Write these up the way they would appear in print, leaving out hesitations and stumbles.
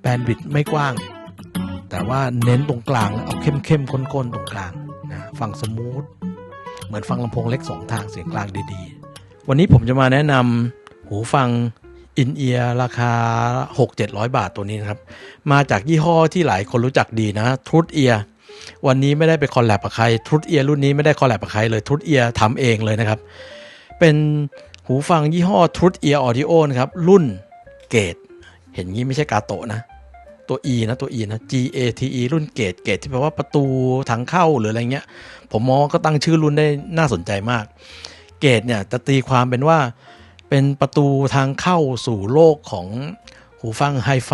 แบนด์วิดต์ไม่กว้างแต่ว่าเน้นตรงกลางเอาเข้มข้นตรงกลางนะฟังสมูทเหมือนฟังลำโพงเล็ก2ทางเสียงกลางดีๆวันนี้ผมจะมาแนะนำหูฟังอินเอียร์ราคา 6-700 บาทตัวนี้นะครับมาจากยี่ห้อที่หลายคนรู้จักดีนะ Truth Ear วันนี้ไม่ได้ไปคอลแลบกับใคร Truth Ear รุ่นนี้ไม่ได้คอลแลบกับใครเลย Truth Ear ทำเองเลยนะครับเป็นหูฟังยี่ห้อ Truth Ear Audio นะครับรุ่นเกตเห็นงี้ไม่ใช่กาโตะนะตัว E นะตัว E นะ GATE รุ่นเกตที่แปลว่าประตูทางเข้าหรืออะไรเงี้ยผมมองก็ตั้งชื่อรุ่นได้น่าสนใจมากเกตเนี่ยจะตีความเป็นว่าเป็นประตูทางเข้าสู่โลกของหูฟังไฮไฟ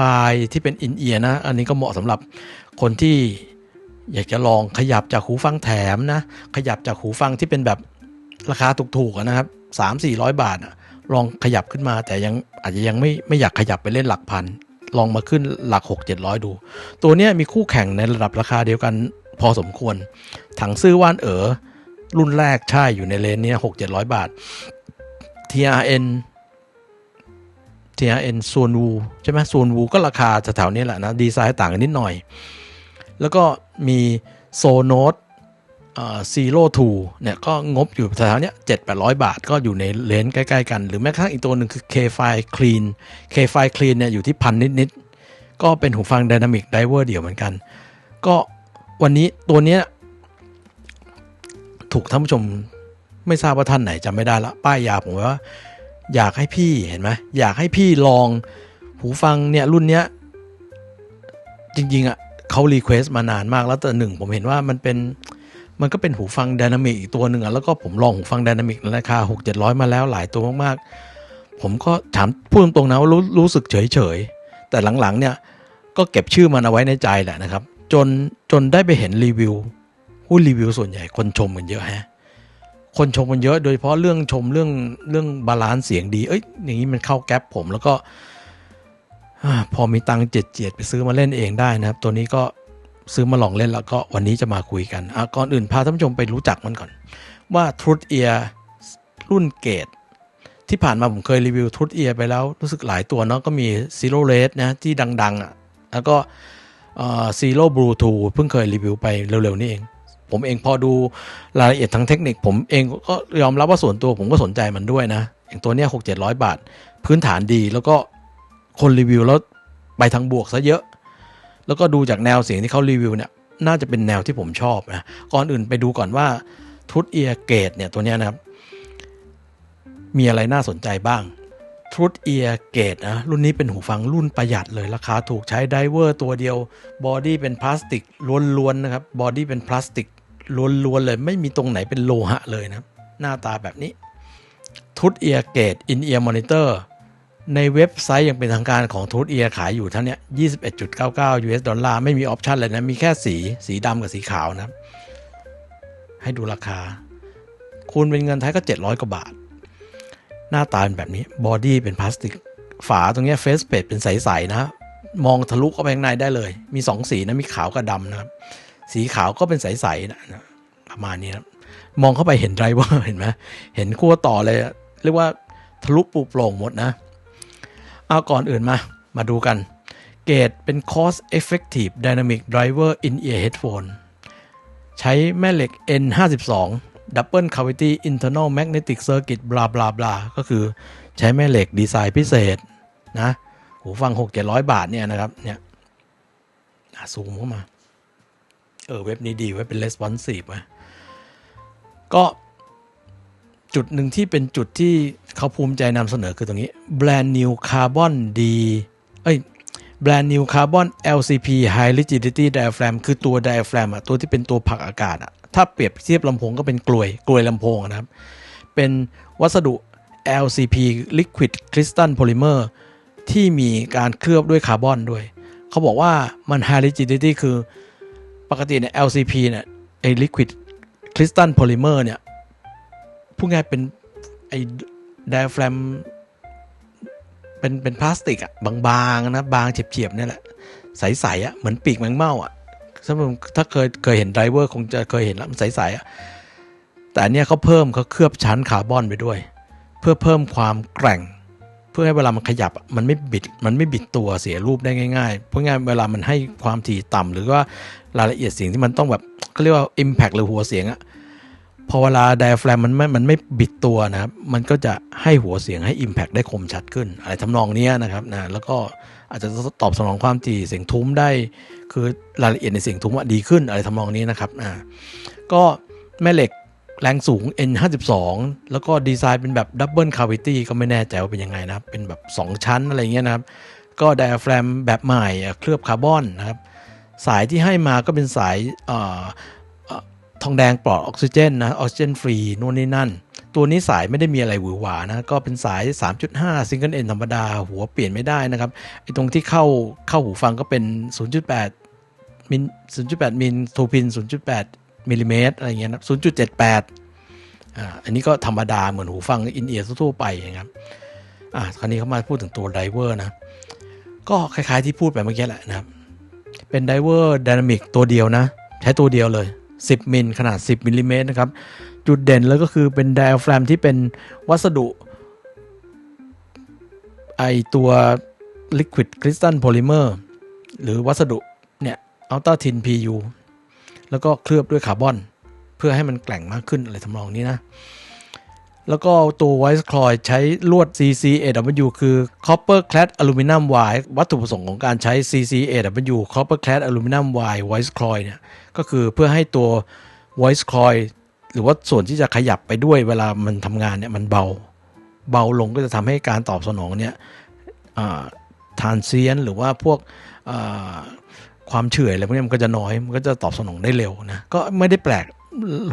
ที่เป็นอินเอียร์นะอันนี้ก็เหมาะสำหรับคนที่อยากจะลองขยับจากหูฟังแถมนะขยับจากหูฟังที่เป็นแบบราคาถูกๆนะครับ 300-400 บาทลองขยับขึ้นมาแต่ยังอาจจะยังไม่อยากขยับไปเล่นหลักพันลองมาขึ้นหลัก 6-700 ดูตัวนี้มีคู่แข่งในระดับราคาเดียวกันพอสมควรถังซื่อว่านรุ่นแรกใช่อยู่ในเลนนี้ 6-700 บาท TRN ส่วนวูใช่ไหมส่วนวูก็ราคาแถวๆนี้แหละนะดีไซน์ต่างกันนิดหน่อยแล้วก็มีโซโนตZero 2เนี่ยก็งบอยู่แถวๆนี้ 700-800 บาทก็อยู่ในเลนใกล้ๆกันหรือแม้กระทั่งอีกตัวหนึ่งคือ K-File Cleanเนี่ยอยู่ที่พันนิดๆก็เป็นหูฟัง Dynamic Driver เดี่ยวเหมือนกันก็วันนี้ตัวนี้ถูกท่านผู้ชมไม่ทราบว่าท่านไหนจำไม่ได้ละป้ายยาผมว่าอยากให้พี่เห็นไหมอยากให้พี่ลองหูฟังเนี่ยรุ่นเนี้ยจริงๆเขารีเควสต์มานานมากแล้วแต่หนึ่งผมเห็นว่ามันก็เป็นหูฟังไดนามิกอีกตัวหนึ่งแล้วก็ผมลองหูฟังไดนามิกราคา 6-700 มาแล้วหลายตัวมากๆผมก็ถามพูดตรงๆนะว่ารู้สึกเฉยๆแต่หลังๆเนี่ยก็เก็บชื่อมันเอาไว้ในใจแหละนะครับจนได้ไปเห็นรีวิวรีวิวส่วนใหญ่คนชมกันเยอะคนชมกันเยอะโดยเฉพาะเรื่องบาลานซ์เสียงดีอย่างนี้มันเข้าแก๊ปผมแล้วก็พอมีตังค์เจียดไปซื้อมาเล่นเองได้นะครับตัวนี้ก็ซื้อมาลองเล่นแล้วก็วันนี้จะมาคุยกันก่อนอื่นพาท่านผู้ชมไปรู้จักมันก่อนว่า Truth Ear รุ่นเกตที่ผ่านมาผมเคยรีวิว Truth Ear ไปแล้วรู้สึกหลายตัวเนาะก็มี Zero Red นะที่ดังๆแล้วก็Zero Bluetooth เพิ่งเคยรีวิวไปเร็วๆนี้เองผมเองพอดูรายละเอียดทางเทคนิคผมเองก็ยอมรับว่าส่วนตัวผมก็สนใจมันด้วยนะอย่างตัวเนี้ย 6-700 บาทพื้นฐานดีแล้วก็คนรีวิวแล้วไปทางบวกซะเยอะแล้วก็ดูจากแนวเสียงที่เขารีวิวเนี่ยน่าจะเป็นแนวที่ผมชอบนะก่อนอื่นไปดูก่อนว่า Truth Ear Gate เนี่ยตัวเนี้ยนะครับมีอะไรน่าสนใจบ้าง Truth Ear Gate นะรุ่นนี้เป็นหูฟังรุ่นประหยัดเลยราคาถูกใช้ไดเวอร์ตัวเดียวบอดี้เป็นพลาสติกล้วนๆนะครับบอดี้เป็นพลาสติกล้วนๆเลยไม่มีตรงไหนเป็นโลหะเลยนะหน้าตาแบบนี้ Truth Ear Gate In-Ear Monitor ในเว็บไซต์ยังเป็นทางการของ Truth Ear ขายอยู่เท่านี้ $21.99 US ดอลลาร์ไม่มีออปชันเลยนะมีแค่สีดำกับสีขาวนะให้ดูราคาคูณเป็นเงินไทยก็700 กว่าบาทหน้าตาเป็นแบบนี้บอดี้เป็นพลาสติกฝาตรงนี้เฟสเพจเป็นใสๆนะมองทะลุเข้าไปข้างในได้เลยมี2สีนะมีขาวกับดำนะครับสีขาวก็เป็นใสๆนะประมาณนี้นะมองเข้าไปเห็นไดรเวอร์เห็นไหมเห็นขั้วต่อเลยเรียกว่าทะลุปูโปร่งหมดนะเอาก่อนอื่นมาดูกันเกตเป็น Cost Effective Dynamic Driver In-Ear Headphone ใช้แม่เหล็ก N52 Double Cavity Internal Magnetic Circuit บลาบลาบลาก็คือใช้แม่เหล็กดีไซน์พิเศษนะหูฟัง 6-700 บาทเนี่ยนะครับเนี่ยซูมเข้ามาเว็บนี้ดีไว้เป็น responsive ไว้ก็จุดหนึ่งที่เป็นจุดที่เขาภูมิใจนำเสนอคือตรงนี้ Brand New Carbon Brand New Carbon LCP High Rigidity Diaphragm คือตัว diaphragm ตัวที่เป็นตัวผลักอากาศถ้าเปรียบเทียบลำโพงก็เป็นกลวยลำโพงนะครับเป็นวัสดุ LCP Liquid Crystal Polymer ที่มีการเคลือบด้วยคาร์บอนด้วยเขาบอกว่ามัน High Rigidity คือปกติเนี่ย LCP เนี่ยไอ้ Liquid Crystal Polymer เนี่ยพูดง่ายเป็นไอ้ diaphragm เป็นพลาสติกบางๆนะบางเฉียบๆนี่แหละใสๆเหมือนปีกแมงเม่าถ้าเคยเห็นไดรเวอร์คงจะเคยเห็นแล้วมันใสๆแต่อันเนี้ยเขาเคลือบชั้นคาร์บอนไปด้วยเพื่อเพิ่มความแกร่งเพื่อ พื่อให้เวลามันขยับมันไม่บิดตัวเสียรูปได้ง่ายๆเพราะงั้นเวลามันให้ความถี่ต่ำหรือว่ารายละเอียดเสียงที่มันต้องแบบเขาเรียกว่า impact หรือหัวเสียงอะพอเวลา diaphragm มันไม่บิดตัวนะครับมันก็จะให้หัวเสียงให้ impact ได้คมชัดขึ้นอะไรทำนองนี้นะครับนะแล้วก็อาจจะตอบสนองความถี่เสียงทุ้มได้คือรายละเอียดในเสียงทุ้มดีขึ้นอะไรทำนองนี้นะครับก็แม่เหล็กแรงสูง N52 แล้วก็ดีไซน์เป็นแบบ Double Cavity ก็ไม่แน่ใจว่าเป็นยังไงนะครับเป็นแบบ2ชั้นอะไรเงี้ยนะครับก็ diaphragm แบบใหม่เคลือบคาร์บอนนะครับสายที่ให้มาก็เป็นสายทองแดงปลอดออกซิเจนนะออกซิเจนฟรีนู่นนี่นั่นตัวนี้สายไม่ได้มีอะไรหวือหวานะก็เป็นสาย 3.5 ซิงเกิลเอ็นธรรมดาหัวเปลี่ยนไม่ได้นะครับไอ้ตรงที่เข้าหูฟังก็เป็น 0.8 มิล 0.8 มิลทูพิน 0.8 มิลลิเมตรอะไรเงี้ยนะ 0.78 อันนี้ก็ธรรมดาเหมือนหูฟังอินเอียร์ทั่วไปนะครับคราวนี้เขามาพูดถึงตัวไดเวอร์นะก็คล้ายๆที่พูดไปเมื่อกี้แหละนะครับเป็นไดเวอร์ไดนามิกตัวเดียวนะใช้ตัวเดียวเลย10 มิลขนาด10 มิลลิเมตรนะครับจุดเด่นแล้วก็คือเป็นไดอะแฟรมที่เป็นวัสดุไอตัว Liquid Crystal Polymer หรือวัสดุเนี่ย Ultra Thin PU แล้วก็เคลือบด้วยคาร์บอนเพื่อให้มันแกร่งมากขึ้นอะไรทำนองนี้นะแล้วก็ตัว Voice Coil ใช้ลวด CCAW คือ Copper Clad Aluminum Wire วัตถุประสงค์ของการใช้ CCAW Copper Clad Aluminum Wire Voice Coil เนี่ยก็คือเพื่อให้ตัว Voice Coil หรือว่าส่วนที่จะขยับไปด้วยเวลามันทำงานเนี่ยมันเบาลงก็จะทำให้การตอบสนองเนี่ยtransient หรือว่าพวกความเฉื่อยอะไรพวกนี้มันก็จะน้อยมันก็จะตอบสนองได้เร็วนะก็ไม่ได้แปลก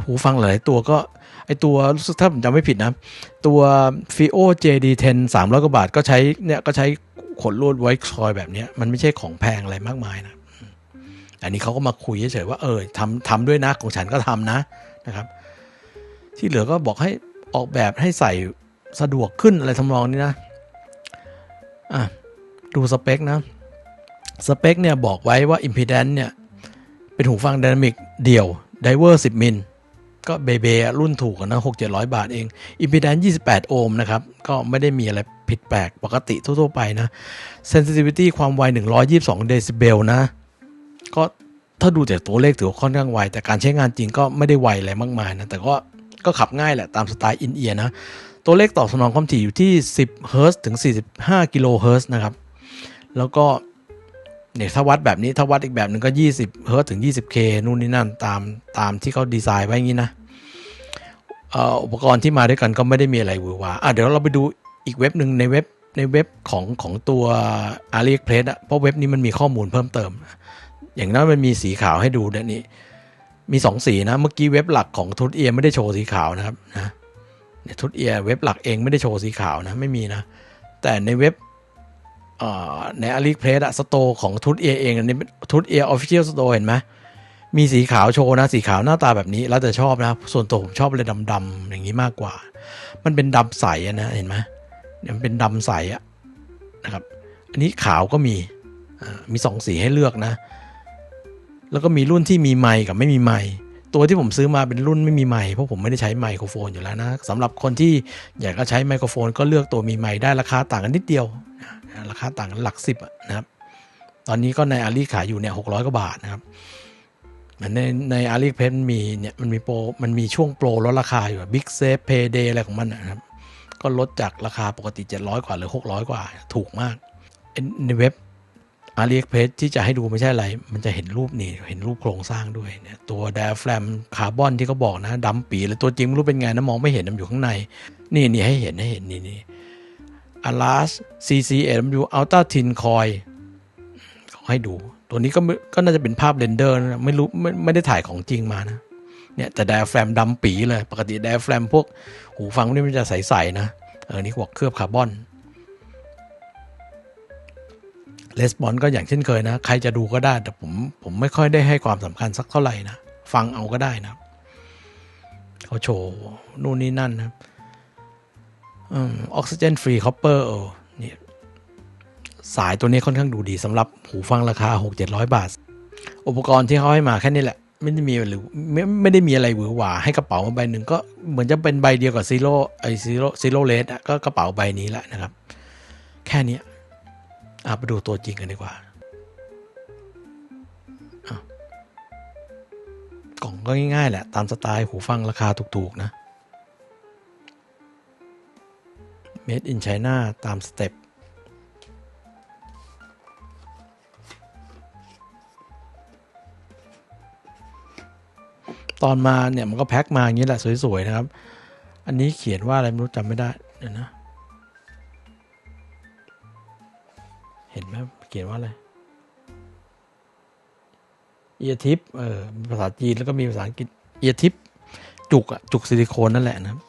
หูฟังหลายตัวก็ไอตัวรู้สึกถ้าผมจำไม่ผิดนะตัว FiO JD10 300 กว่าบาทก็ใช้ขนลวดไว้คอยแบบนี้มันไม่ใช่ของแพงอะไรมากมายนะอันนี้เขาก็มาคุยเฉยๆว่าทำด้วยนะของฉันก็ทำนะครับที่เหลือก็บอกให้ออกแบบให้ใส่สะดวกขึ้นอะไรทำนองนี้นะดูสเปคนะสเปคเนี่ยบอกไว้ว่า impedance เนี่ยเป็นหูฟังไดนามิกเดี่ยวไดเวอร์10 มิลก็เบรุ่นถูกนะ 6-700 บาทเอง impedance 28 โอห์มนะครับก็ไม่ได้มีอะไรผิดแปลกปกติทั่วไปนะ sensitivity ความไว122 เดซิเบลนะก็ถ้าดูจากตัวเลขถือว่าค่อนข้างไวแต่การใช้งานจริงก็ไม่ได้ไวอะไรมากมายนะแต่ก็ขับง่ายแหละตามสไตล์อินเอียร์นะตัวเลขตอบสนองความถี่อยู่ที่10 เฮิร์ตซ์ถึง 45 กิโลเฮิร์ตซ์นะครับแล้วก็เนี่ยถ้าวัดแบบนี้ถ้าวัดอีกแบบหนึ่งก็20 เฮิร์ตซ์ถึง 20K นู่นนี่นั่นตามที่เขาดีไซน์ไว้อย่างนี้นะอุปกรณ์ที่มาด้วยกันก็ไม่ได้มีอะไรหวือหวาเดี๋ยวเราไปดูอีกเว็บหนึ่งในเว็บของตัว AliExpress เพราะเว็บนี้มันมีข้อมูลเพิ่มเติมอย่างนั้นมันมีสีขาวให้ดูนะนี่มี2 สีนะเมื่อกี้เว็บหลักของทุตเอียไม่ได้โชว์สีขาวนะครับนะทุตเอียเว็บหลักเองไม่ได้โชว์สีขาวนะไม่มีนะแต่ในเว็บใน AliExpress สโตร์ของทุตเอียเองในทุตเอีย Official Store เห็นไหมมีสีขาวโชว์นะสีขาวหน้าตาแบบนี้แล้วแต่ชอบนะส่วนตัวผมชอบเลยดำๆอย่างนี้มากกว่ามันเป็นดำใสนะเห็นไหมมันเป็นดำใสนะครับอันนี้ขาวก็มี2 สีให้เลือกนะแล้วก็มีรุ่นที่มีไมค์กับไม่มีไมค์ตัวที่ผมซื้อมาเป็นรุ่นไม่มีไมค์เพราะผมไม่ได้ใช้ไมโครโฟนอยู่แล้วนะสำหรับคนที่อยากจะใช้ไมโครโฟนก็เลือกตัวมีไมค์ได้ราคาต่างกันนิดเดียวราคาต่างกันหลัก10นะครับตอนนี้ก็ในอาลีขายอยู่เนี่ย600 กว่าบาทนะครับในอาลีเพจมันมีโปรมันมีช่วงโปรลดราคาอยู่บิ๊กเซฟเพย์เดย์อะไรของมันนะครับก็ลดจากราคาปกติ700 กว่าหรือ600 กว่าถูกมากในเว็บAliExpress ที่จะให้ดูไม่ใช่อะไรมันจะเห็นรูปนี่เห็นรูปโครงสร้างด้วยเนี่ยตัว diaphragm คาร์บอนที่เขาบอกนะดำปีเลยตัวจริงไม่รู้เป็นไงนะมองไม่เห็นมันอยู่ข้างในนี่ให้เห็นนี่Alas CCAW Ultra Thin Coil เขาให้ดูตัวนี้ก็น่าจะเป็นภาพเรนเดอร์นะไม่รู้ไม่ได้ถ่ายของจริงมานะเนี่ยแต่ diaphragm ดำปีเลยปกติ diaphragm พวกหูฟังนี่มันจะใสๆนะนี่เขาบอกเคลือบคาร์บอนレスปอนก็อย่างเช่นเคยนะใครจะดูก็ได้แต่ผมไม่ค่อยได้ให้ความสำคัญสักเท่าไหร่นะฟังเอาก็ได้นะเขาโชว์นู่นนี่นั่นนะออกซิเจนฟรีคอปเปอร์นี่สายตัวนี้ค่อนข้างดูดีสำหรับหูฟังราคา 6-700 บาทอุปกรณ์ที่เขาให้มาแค่นี้แหละไม่ได้มีหรือไม่ได้มีอะไรหวือหวาให้กระเป๋ามาใบหนึ่งก็เหมือนจะเป็นใบเดียวกับซีโร่เลสก็กระเป๋าใบนี้แหละนะครับ แค่นี้ไปดูตัวจริงกันดีกว่า กล่องก็ง่ายๆแหละตามสไตล์หูฟังราคาถูกๆนะ Made in China ตามสเต็ปตอนมาเนี่ยมันก็แพ็คมาอย่างนี้แหละสวยๆนะครับอันนี้เขียนว่าอะไรไม่รู้จำไม่ได้เดี๋ยวนะเห็นไหมเขียนว่าอะไรเอียทิปภาษาจีนแล้วก็มีภาษาอังกฤษเอียทิปจุกซิลิโคนนั่นแหละนะครับ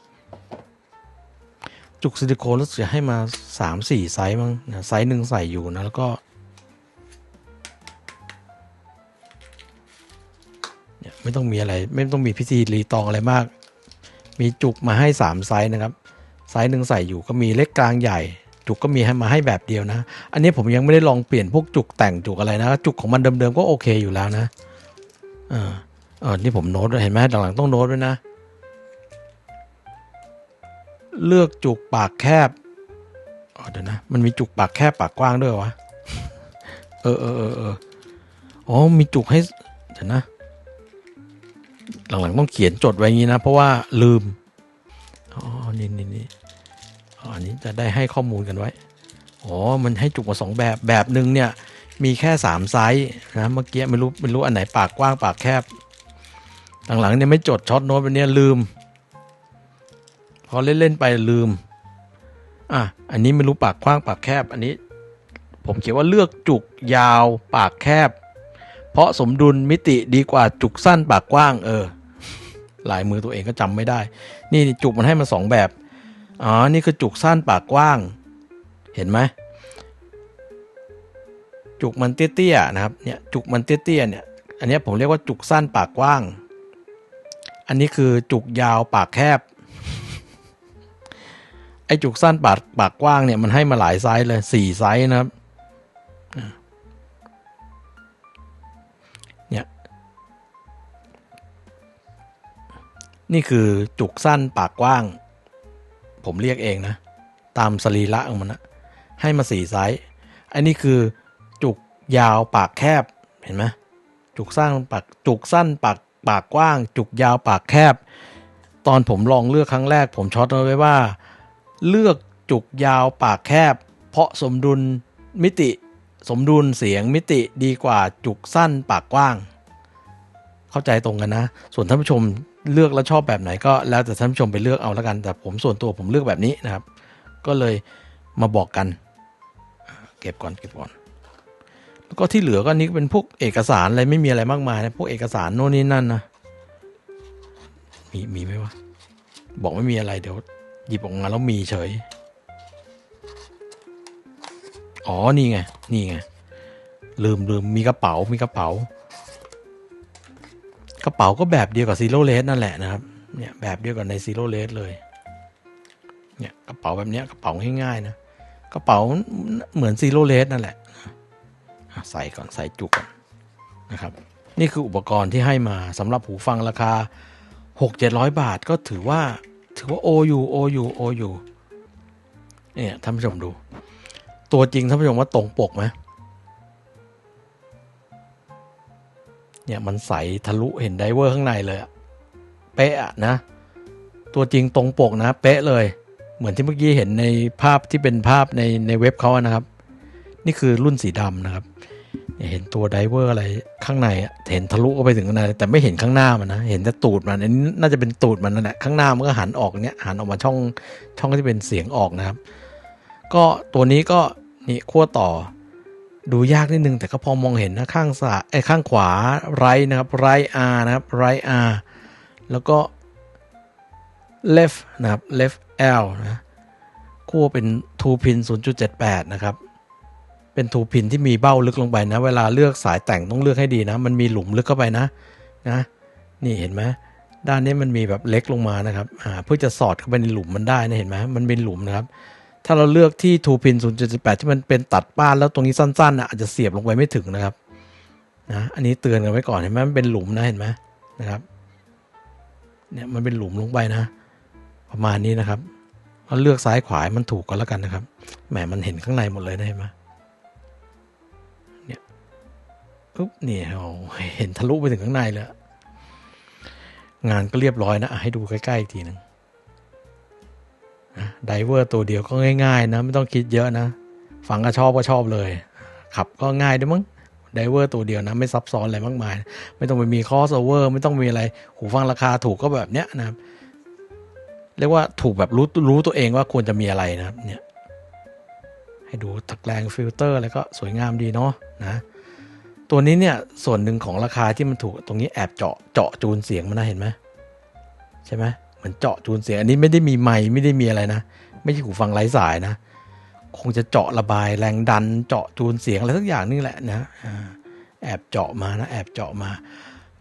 จุกซิลิโคนแล้วจะให้มา 3-4 ไซส์มั้งนะไซส์หนึ่งใส่อยู่นะแล้วก็เนี่ยไม่ต้องมีอะไรไม่ต้องมีพิธีรีตองอะไรมากมีจุกมาให้3ไซส์นะครับไซส์หนึ่งใส่อยู่ก็มีเล็กกลางใหญ่จุกก็มีให้มาให้แบบเดียวนะอันนี้ผมยังไม่ได้ลองเปลี่ยนพวกจุกแต่งจุกอะไรนะจุกของมันเดิมๆก็โอเคอยู่แล้วนะนี่ผมโน้ตเห็นไหมหลังๆต้องโน้ตด้วยนะเลือกจุกปากแคบเดี๋ยวนะมันมีจุกปากแคบปากกว้างด้วยวะมีจุกให้เดี๋ยวนะหลังๆต้องเขียนจดไว้อย่างนี้นะเพราะว่าลืมนี่อันนี้จะได้ให้ข้อมูลกันไว้มันให้จุกมา2แบบหนึ่งเนี่ยมีแค่3ไซส์นะเมื่อกี้ไม่รู้อันไหนปากกว้างปากแคบหลังๆเนี่ยไม่จดช็อตโน้ตวันนี้ลืมพอเล่นไปลืมอันนี้ไม่รู้ปากกว้างปากแคบอันนี้ผมเขียนว่าเลือกจุกยาวปากแคบเพราะสมดุลมิติดีกว่าจุกสั้นปากกว้างลายมือตัวเองก็จำไม่ได้นี่จุกมันให้มา2แบบนี่คือจุกสั้นปากกว้างเห็นไหมจุกมันเตี้ยๆนะครับเนี่ยจุกมันเตี้ยๆเนี่ยอันนี้ผมเรียกว่าจุกสั้นปากกว้างอันนี้คือจุกยาวปากแคบไอ้จุกสั้นปากกว้างเนี่ยมันให้มาหลายไซส์เลย4ไซส์นะครับเนี่ยนี่คือจุกสั้นปากกว้างผมเรียกเองนะตามสรีระของมันนะให้มา4ไซส์อันนี้คือจุกยาวปากแคบเห็นไหมจุกสั้นปากกว้างจุกยาวปากแคบตอนผมลองเลือกครั้งแรกผมช็อตไว้ว่าเลือกจุกยาวปากแคบเพราะสมดุลเสียงมิติดีกว่าจุกสั้นปากกว้างเข้าใจตรงกันนะส่วนท่านผู้ชมเลือกแล้วชอบแบบไหนก็แล้วแต่ท่านผู้ชมไปเลือกเอาแล้วกันแต่ผมส่วนตัวผมเลือกแบบนี้นะครับก็เลยมาบอกกันเก็บก่อนแล้วก็ที่เหลือก็นี่เป็นพวกเอกสารอะไรไม่มีอะไรมากมายนะพวกเอกสารโน่นนี่นั่นนะมีไหมวะบอกไม่มีอะไรเดี๋ยวหยิบออกมาแล้วมีเฉยนี่ไงลืมมีกระเป๋าก็แบบเดียวกับซีโร่เลสนั่นแหละนะครับเนี่ยแบบเดียวกับในซีโร่เลสเลยเนี่ยกระเป๋าแบบเนี้ยกระเป๋าง่ายๆนะกระเป๋าเหมือนซีโร่เลสนั่นแหละใส่ก่อนใส่จุกก่อนนะครับนี่คืออุปกรณ์ที่ให้มาสำหรับหูฟังราคา 6-700 บาทก็ถือว่าโออยู่เนี่ยท่านผู้ชมดูตัวจริงท่านผู้ชมว่าตรงปกไหมเนี่ยมันใสทะลุเห็นไดเวอร์ข้างในเลยเป๊ะนะตัวจริงตรงปกนะเป๊ะเลยเหมือนที่เมื่อกี้เห็นในภาพที่เป็นภาพในเว็บเขานะครับนี่คือรุ่นสีดำนะครับเห็นตัวไดเวอร์อะไรข้างในเห็นทะลุเข้าไปถึงข้างในแต่ไม่เห็นข้างหน้ามันนะเห็นแต่ตูดมันอันนี้น่าจะเป็นตูดมันนั่นแหละข้างหน้ามันก็หันออกเนี้ยหันออกมาช่องที่เป็นเสียงออกนะครับก็ตัวนี้ก็นี่ขั้วต่อดูยากนิดนึงแต่ก็พอมองเห็นนะข้างขวาไรนะครับไรอาร์นะครับไรอาร์แล้วก็ left นะครับ left L นะขั้วเป็น 2 pin 0.78 นะครับเป็น 2 pin ที่มีเบ้าลึกลงไปนะเวลาเลือกสายแต่งต้องเลือกให้ดีนะมันมีหลุมลึกเข้าไปนะนี่เห็นไหมด้านนี้มันมีแบบเล็กลงมานะครับเพื่อจะสอดเข้าไปในหลุมมันได้นะเห็นไหมมันเป็นหลุมนะครับถ้าเราเลือกที่ 2 pin 0.78 ที่มันเป็นตัดป้านแล้วตรงนี้สั้นๆอาจจะเสียบลงไปไม่ถึงนะครับอันนี้เตือนกันไว้ก่อนเห็นไหมมันเป็นหลุมนะเห็นไหมนะครับเนี่ยมันเป็นหลุมลงไปนะประมาณนี้นะครับ ก็เลือกซ้ายขวามันถูกก็แล้วกันนะครับแหมมันเห็นข้างในหมดเลยนะเห็นไหมเนี่ยปุ๊บนี่โอ้เห็นทะลุไปถึงข้างในเลยงานก็เรียบร้อยนะให้ดูใกล้ๆอีกทีนึงไดเวอร์ตัวเดียวก็ง่ายๆนะไม่ต้องคิดเยอะนะฟังก็ชอบเลยขับก็ง่ายด้วยมั้งไดเวอร์ตัวเดียวนะไม่ซับซ้อนอะไรมากมายไม่ต้องไปมีคอสโอเวอร์ไม่ต้องมีอะไรหูฟังราคาถูกก็แบบเนี้ยนะครับเรียกว่าถูกแบบรู้ตัวเองว่าควรจะมีอะไรนะครับเนี่ยให้ดูตะแกรงฟิลเตอร์อะไรก็สวยงามดีเนาะนะตัวนี้เนี่ยส่วนหนึ่งของราคาที่มันถูกตรงนี้แอบเจาะจูนเสียงมันนะเห็นไหมใช่ไหมเหมือนเจาะจูนเสียงอันนี้ไม่ได้มีไมค์ไม่ได้มีอะไรนะไม่ใช่หูฟังไร้สายนะคงจะเจาะระบายแรงดันเจาะจูนเสียงอะไรสักอย่างนี่แหละนะแอบเจาะมานะแอบเจาะมา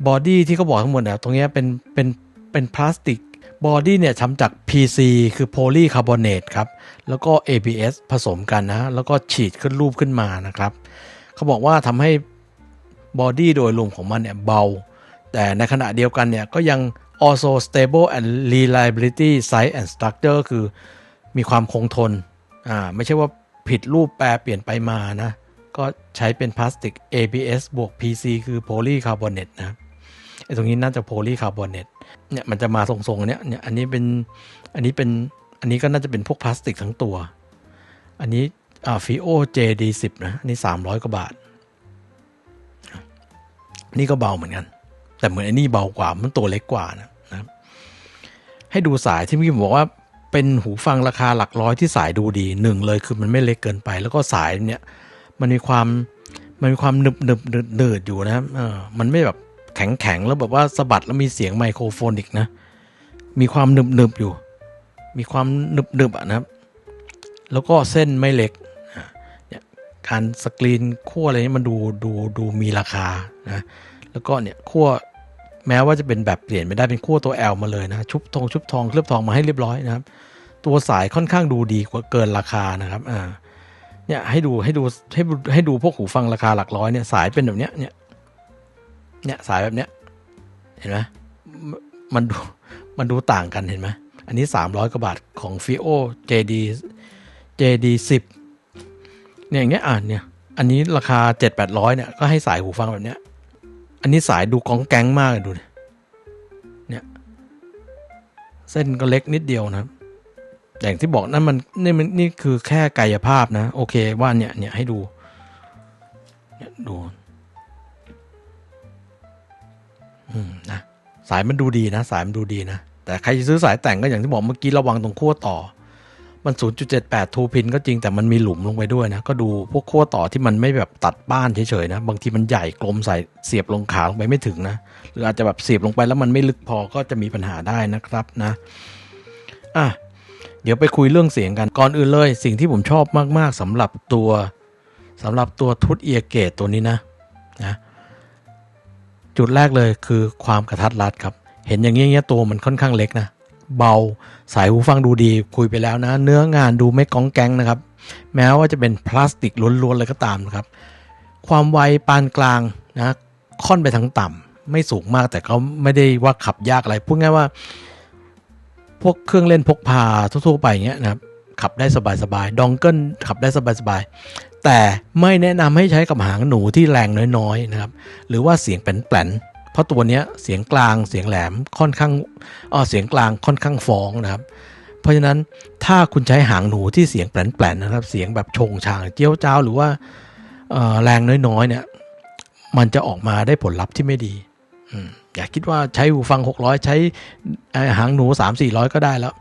บอดี้ที่เขาบอกทั้งหมดเนี่ยตรงนี้เป็นพลาสติกบอดี้เนี่ยทำจาก PC คือโพลีคาร์บอเนตครับแล้วก็ ABS ผสมกันนะแล้วก็ฉีดขึ้นรูปขึ้นมานะครับเขาบอกว่าทำให้บอดี้โดยรวมของมันเนี่ยเบาแต่ในขณะเดียวกันเนี่ยก็ยัง also stable and reliability size and structure คือมีความคงทนไม่ใช่ว่าผิดรูปแปรเปลี่ยนไปมานะก็ใช้เป็นพลาสติก ABS บวก PC คือโพลีคาร์บอเนตนะไอ้ตรงนี้น่าจะโพลีคาร์บอเนตเนี่ยมันจะมาทรงๆเนี่ยอันนี้ก็น่าจะเป็นพวกพลาสติกทั้งตัวอันนี้FIO JD10 นะอันนี้300 กว่าบาทนี่ก็เบาเหมือนกันแต่เหมือนไอ้นี่เบากว่ามันตัวเล็กกว่านะให้ดูสายที่เมื่อกี้ผมบอกว่าเป็นหูฟังราคาหลักร้อยที่สายดูดีหนึ่งเลยคือมันไม่เล็กเกินไปแล้วก็สายเนี่ยมันมีความหนึบอยู่นะมันไม่แบบแข็งแล้วแบบว่าสะบัดแล้วมีเสียงไมโครโฟนอีกนะมีความหนึบอยู่มีความหนึบนะครับแล้วก็เส้นไม่เล็กเนี่ยการสกรีนขั้วอะไรนี้มันดูมีราคานะแล้วก็เนี่ยขั้วแม้ว่าจะเป็นแบบเปลี่ยนไม่ได้เป็นขั้วตัว L มาเลยนะชุบทองเคลือบทองมาให้เรียบร้อยนะครับตัวสายค่อนข้างดูดีกว่าเกินราคานะครับเนี่ยให้ดูพวกหูฟังราคาหลักร้อยเนี่ยสายเป็นแบบเนี้ยเนี่ยสายแบบเนี้ยเห็นไหมมันดูต่างกันเห็นไหมอันนี้300 กว่าบาทของ FIO JD10 เนี่ยอย่างเงี้ยเนี่ยอันนี้ราคา 700-800 เนี่ยก็ให้สายหูฟังแบบเนี้ยอันนี้สายดูก้องแก๊งมากดูเนี่ยเส้นก็เล็กนิดเดียวนะอย่างที่บอกนั่นนี่คือแค่กายภาพนะโอเคว่าเนี่ยให้ดูเนี่ยดูนะสายมันดูดีนะแต่ใครจะซื้อสายแต่งก็อย่างที่บอกเมื่อกี้ระวังตรงขั้วต่อมัน 0.78 ทูพินก็จริงแต่มันมีหลุมลงไปด้วยนะก็ดูพวกขั้วต่อที่มันไม่แบบตัดบ้านเฉยๆนะบางทีมันใหญ่กลมใส่เสียบลงขาลงไปไม่ถึงนะหรืออาจจะแบบเสียบลงไปแล้วมันไม่ลึกพอก็จะมีปัญหาได้นะครับนะเดี๋ยวไปคุยเรื่องเสียงกันก่อนอื่นเลยสิ่งที่ผมชอบมากๆสำหรับตัวทูธเอียร์เกตตัวนี้นะจุดแรกเลยคือความกระทัดรัดครับเห็นอย่างเงี้ยตัวมันค่อนข้างเล็กนะเบาสายหูฟังดูดีคุยไปแล้วนะเนื้องานดูไม่ก้องแก๊งนะครับแม้ว่าจะเป็นพลาสติกล้วนๆเลยก็ตามนะครับความไวปานกลางนะค่อนไปทางต่ำไม่สูงมากแต่ก็ไม่ได้ว่าขับยากอะไรพูดง่ายว่าพวกเครื่องเล่นพกพาทั่วๆไปอย่างเงี้ยนะครับขับได้สบายๆดองเกิลขับได้สบายๆแต่ไม่แนะนำให้ใช้กับหางหนูที่แรงน้อยๆนะครับหรือว่าเสียงแปลนเพราะตัวเนี้ยเสียงกลางเสียงแหลมค่อนข้างเสียงกลางค่อนข้างฟ้องนะครับเพราะฉะนั้นถ้าคุณใช้หางหนูที่เสียงแปลนนะครับเสียงแบบชงชางเจี้ยวจ้าวหรือว่าแรงน้อยๆเนี่ยมันจะออกมาได้ผลลัพธ์ที่ไม่ดีอย่าคิดว่าใช้หูฟัง600ใช้หางหนู 300-400 ก็ได้แล้ว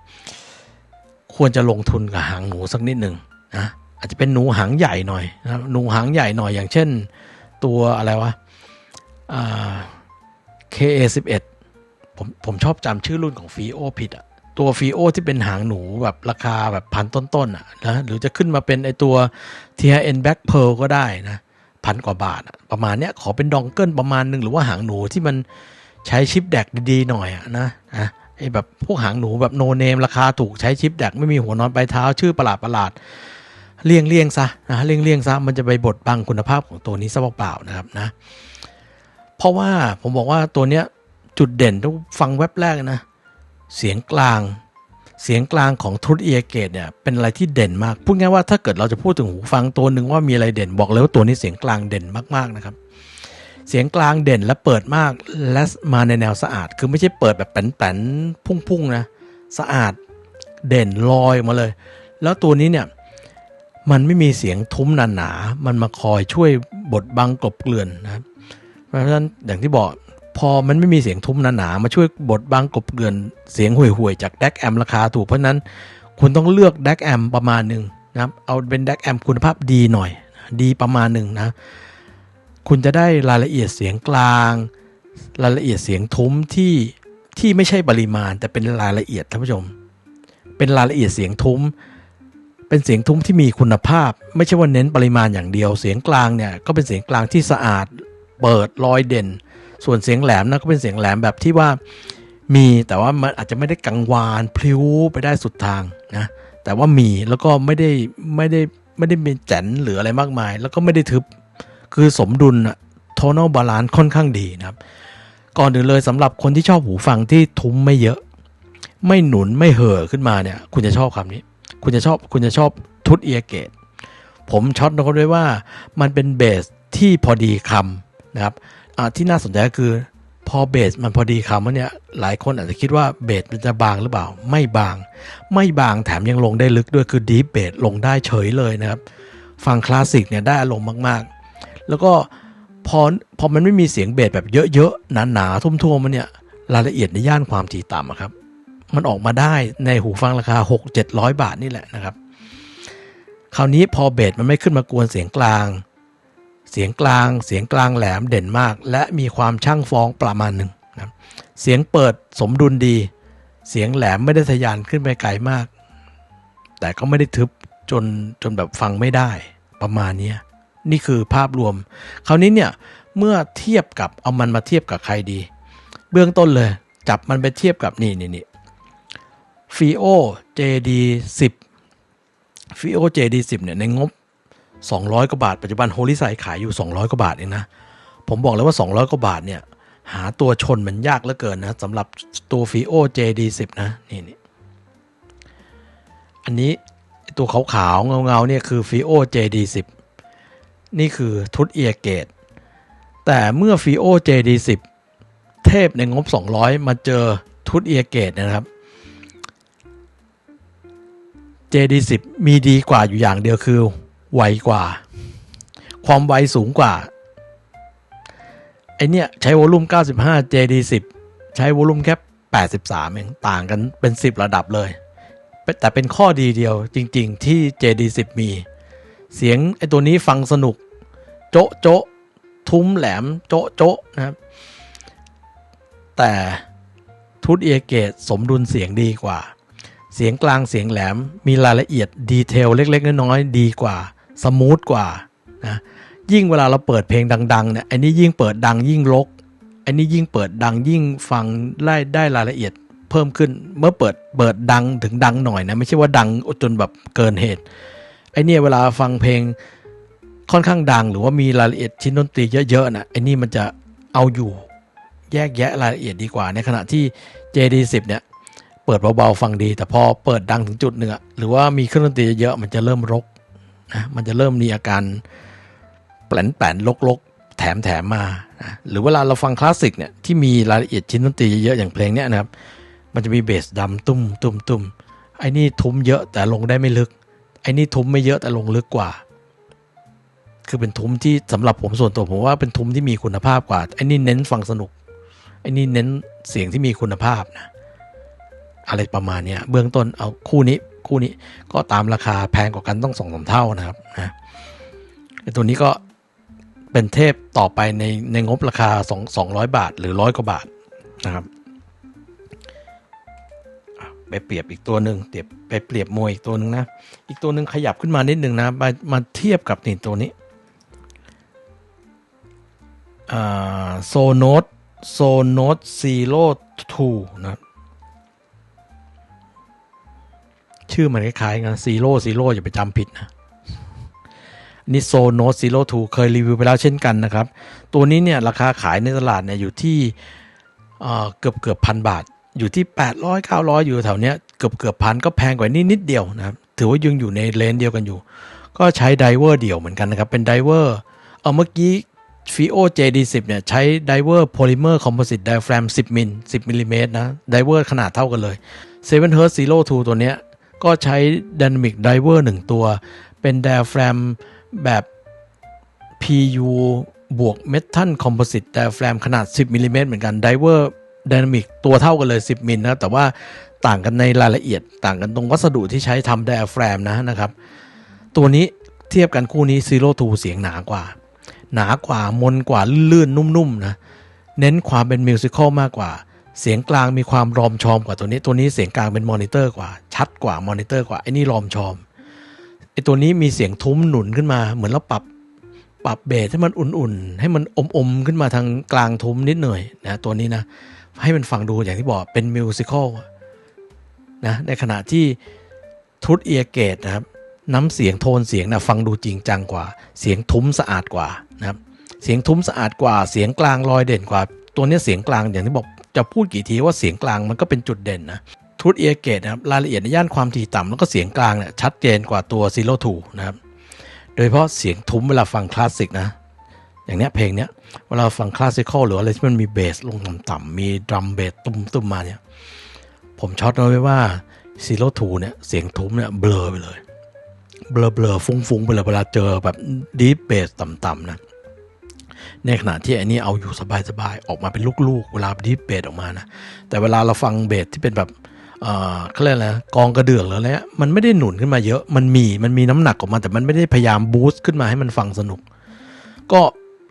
ควรจะลงทุนกับหางหนูสักนิดหนึ่งนะอาจจะเป็นหนูหางใหญ่หน่อยนะหนูหางใหญ่หน่อยอย่างเช่นตัวอะไรวะKA11 ผมชอบจำชื่อรุ่นของ FIO ผิดอ่ะตัว FIO ที่เป็นหางหนูแบบราคาแบบพันต้นๆอ่ะนะหรือจะขึ้นมาเป็นไอตัว TRN Black Pearl ก็ได้นะ1,000 กว่าบาทประมาณเนี้ยขอเป็นดองเกิลประมาณนึงหรือว่าหางหนูที่มันใช้ชิปแดกดีๆหน่อยนะไอแบบพวกหางหนูแบบโนเนมราคาถูกใช้ชิปแดกไม่มีหัวนอนปลายเท้าชื่อประหลาดเลี่ยงซะนะเลี่ยงซะมันจะไปบดบังคุณภาพของตัวนี้ซะเปล่าๆนะครับนะเพราะว่าผมบอกว่าตัวเนี้ยจุดเด่นต้องฟังแว็บแรกนะเสียงกลาง เสียงกลางของ Truth Ear Gate เนี่ยเป็นอะไรที่เด่นมากพูดง่ายว่าถ้าเกิดเราจะพูดถึงหูฟังตัวหนึ่งว่ามีอะไรเด่นบอกเลยว่าตัวนี้เสียงกลางเด่นมากๆนะครับเสียงกลางเด่นและเปิดมากและมาในแนวสะอาดคือไม่ใช่เปิดแบบแป้นๆพุ่งๆนะสะอาดเด่นลอยมาเลยแล้วตัวนี้เนี่ยมันไม่มีเสียงทุ้มหนาๆมันมาคอยช่วยบดบังกลบเกลื่อนนะครับเพราะฉะนั้นอย่างที่บอกพอมันไม่มีเสียงทุ้มหนาๆมาช่วยบดบังกลบเกลื่อนเสียงห่วยๆจากแดกแอมราคาถูกเพราะนั้นคุณต้องเลือกแดกแอมประมาณหนึ่งนะครับเอาเป็นแดกแอมคุณภาพดีหน่อยดีประมาณหนึ่งนะคุณจะได้รายละเอียดเสียงกลางรายละเอียดเสียงทุ้มที่ไม่ใช่ปริมาณแต่เป็นรายละเอียดท่านผู้ชมเป็นรายละเอียดเสียงทุ้มเป็นเสียงทุ้มที่มีคุณภาพไม่ใช่ว่าเน้นปริมาณอย่างเดียวเสียงกลางเนี่ยก็เป็นเสียงกลางที่สะอาดเปิดลอยเด่นส่วนเสียงแหลมนะก็เป็นเสียงแหลมแบบที่ว่ามีแต่ว่ามันอาจจะไม่ได้กังวานพลิ้วไปได้สุดทางนะแต่ว่ามีแล้วก็ไม่ได้เป็นแจ๋นหรืออะไรมากมายแล้วก็ไม่ได้ทึบคือสมดุลtonal balance ค่อนข้างดีนะครับก่อนอื่นเลยสำหรับคนที่ชอบหูฟังที่ทุ้มไม่เยอะไม่หนุนไม่เห่อขึ้นมาเนี่ยคุณจะชอบคำนี้คุณจะชอบTruth Ear Gateผมช็อตนะด้วยว่ามันเป็นเบสที่พอดีคำนะครับที่น่าสนใจก็คือพอเบสมันพอดีคำเนี่ยหลายคนอาจจะคิดว่าเบสมันจะบางหรือเปล่าไม่บางแถมยังลงได้ลึกด้วยคือดีฟเบสลงได้เฉยเลยนะครับฟังคลาสสิกเนี่ยได้อารมณ์มากๆแล้วก็พอมันไม่มีเสียงเบสแบบเยอะๆหนาๆทุ่มๆมันเนี่ยรายละเอียดในย่านความถี่ต่ำครับมันออกมาได้ในหูฟังราคา 6-700 บาทนี่แหละนะครับคราวนี้พอเบสมันไม่ขึ้นมากวนเสียงกลางแหลมเด่นมากและมีความช่างฟ้องประมาณหนึ่งนะเสียงเปิดสมดุลดีเสียงแหลมไม่ได้ทะยานขึ้นไปไกลมากแต่ก็ไม่ได้ทึบจนแบบฟังไม่ได้ประมาณนี้นี่คือภาพรวมคราวนี้เนี่ยเมื่อเทียบกับเอามันมาเทียบกับใครดีเบื้องต้นเลยจับมันไปเทียบกับนี่FiiO JD10 FiiO JD10 เนี่ยในงบ200 กว่าบาทปัจจุบันโฮลิไซขายอยู่200 กว่าบาทเองนะผมบอกเลยว่า200 กว่าบาทเนี่ยหาตัวชนมันยากเหลือเกินนะสำหรับตัว FiiO JD10 นะนี่อันนี้ตัวขาวๆเงาเนี่ยคือ FiiO JD10 นี่คือ Truth Ear Gate แต่เมื่อ FiiO JD10 เทพในงบ200มาเจอ Truth Ear Gate นะครับ JD10 มีดีกว่าอยู่อย่างเดียวคือไวกว่าความไวสูงกว่าไอเนี้ยใช้วอลลุ่ม95 JD10 ใช้วอลลุ่มแค่83เองต่างกันเป็น10ระดับเลยแต่เป็นข้อดีเดียวจริงๆที่ JD10 มีเสียงไอตัวนี้ฟังสนุกโจ๊ะโจ๊ะทุ้มแหลมโจ๊ะโจ๊ะนะครับแต่ Truth Ear Gate สมดุลเสียงดีกว่าเสียงกลางเสียงแหลมมีรายละเอียดดีเทลเล็กๆน้อยๆดีกว่าสมูทกว่านะยิ่งเวลาเราเปิดเพลงดังๆเนี่ยไอ้นี่ยิ่งเปิดดังยิ่งรกไอ้นี่ยิ่งเปิดดังยิ่งฟังได้รายละเอียดเพิ่มขึ้นเมื่อเปิดดังถึงดังหน่อยนะไม่ใช่ว่าดังจนแบบเกินเหตุไอ้นี่เวลาฟังเพลงค่อนข้างดังหรือว่ามีรายละเอียดชิ้นดนตรีเยอะๆนะไอ้นี่มันจะเอาอยู่แยกแยะรายละเอียดดีกว่าในขณะที่ JD10 เนี่ยเปิดเบาๆฟังดีแต่พอเปิดดังถึงจุดหนึ่งหรือว่ามีเครื่องดนตรีเยอะมันจะเริ่มรกนะมันจะเริ่มมีอาการแปลนๆรกๆแถมมานะหรือเวลาเราฟังคลาสสิกเนี่ยที่มีรายละเอียดชิ้นดนตรีเยอะๆอย่างเพลงเนี้ยนะครับมันจะมีเบสดำตุ้มไอ้นี่ทุ้มเยอะแต่ลงได้ไม่ลึกไอ้นี่ทุ้มไม่เยอะแต่ลงลึกกว่าคือเป็นทุ้มที่สำหรับผมส่วนตัวผมว่าเป็นทุ้มที่มีคุณภาพกว่าไอ้นี่เน้นฟังสนุกไอ้นี่เน้นเสียงที่มีคุณภาพนะอะไรประมาณนี้เบื้องต้นเอาคู่นี้ก็ตามราคาแพงกว่ากันต้อง 2-3 เท่านะครับนะตัวนี้ก็เป็นเทพต่อไปในงบราคา200 บาทหรือ100 กว่าบาทนะครับไปเปรียบอีกตัวหนึ่งไปเปรียบมวยอีกตัวหนึ่งนะอีกตัวหนึ่งขยับขึ้นมานิดหนึ่งนะมาเทียบกับนี่ตัวนี้Sonos Zero 2นะชื่อมันคล้ายๆกันซีโร่อย่าไปจำผิดนะนี่ Sonos Zero 2เคยรีวิวไปแล้วเช่นกันนะครับตัวนี้เนี่ยราคาขายในตลาดเนี่ยอยู่ที่เกือบ1,000 บาท อยู่ที่800 900อยู่แถวเนี้ยเกือบพันก็แพงกว่านี้นิดเดียวนะครับถือว่ายังอยู่ในเลนเดียวกันอยู่ก็ใช้ไดเวอร์เดี่ยวเหมือนกันนะครับเป็นไดเวอร์เมื่อกี้ FIO JD10 เนี่ยใช้ไดเวอร์โพลิเมอร์คอมโพสิตไดอะแฟรม10มิลลิเมตรนะไดเวอร์ขนาดเท่ากันเลย7 Hz Zero Two ตัวเนี้ยก็ใช้ Dynamic Driver 1 ตัวเป็นไดอะแฟรมแบบ PU บวก Metal Composite Diaphragm ขนาด10มิลลิเมตรเหมือนกัน Driver Dynamic ตัวเท่ากันเลย10มิลนะแต่ว่าต่างกันในรายละเอียดต่างกันตรงวัสดุที่ใช้ทำ Diaphragm นะครับตัวนี้เทียบกันคู่นี้ Zero Two เสียงหนากว่ามนกว่าลื่นๆนุ่มๆนะเน้นความเป็นมิวสิคอลมากกว่าเสียงกลางมีความรอมชอมกว่าตัวนี้เสียงกลางเป็นมอนิเตอร์กว่าชัดกว่ามอนิเตอร์กว่าไอ้นี่รอมชอมไอ้ตัวนี้มีเสียงทุ้มหนุนขึ้นมาเหมือนเราปรับเบสให้มันอุ่นๆให้มันอมขึ้นมาทางกลางทุ้มนิดหน่อยนะตัวนี้นะให้มันฟังดูอย่างที่บอกเป็นมิวสิคอลนะในขณะที่ทูตเอียร์เกตนะครับน้ำเสียงโทนเสียงนะฟังดูจริงจังกว่าเสียงทุ้มสะอาดกว่านะครับเสียงทุ้มสะอาดกว่าเสียงกลางลอยเด่นกว่าตัวนี้เสียงกลางอย่างที่บอกจะพูดกี่ทีว่าเสียงกลางมันก็เป็นจุดเด่นนะทูตเอียร์เกตนะครับรายละเอียดในย่านความถี่ต่ำแล้วก็เสียงกลางเนี่ยชัดเจนกว่าตัวZero Twoนะครับโดยเฉพาะเสียงทุ้มเวลาฟังคลาสสิกนะอย่างเนี้ยเพลงเนี้ยเวลาฟังคลาสสิคอลหรืออะไรที่มันมีเบสลงต่ำๆมีดรัมเบสตุ้มๆมาเนี่ยผมช็อตเอาไว้ว่าZero Twoเนี่ยเสียงทุ้มเนี่ยเบลอไปเลยเบลอฟุ้งไปเลยเวลาเจอแบบดีฟเบสต่ำๆนะในขณะที่อันนี้เอาอยู่สบายๆออกมาเป็นลูกๆเวลาดีฟเบสออกมานะแต่เวลาเราฟังเบสที่เป็นแบบเขาเรียกอะไรกองกระเดื่องหรืออะไรมันไม่ได้หนุนขึ้นมาเยอะมันมีน้ำหนักออกมาแต่มันไม่ได้พยายามบูสต์ขึ้นมาให้มันฟังสนุกก็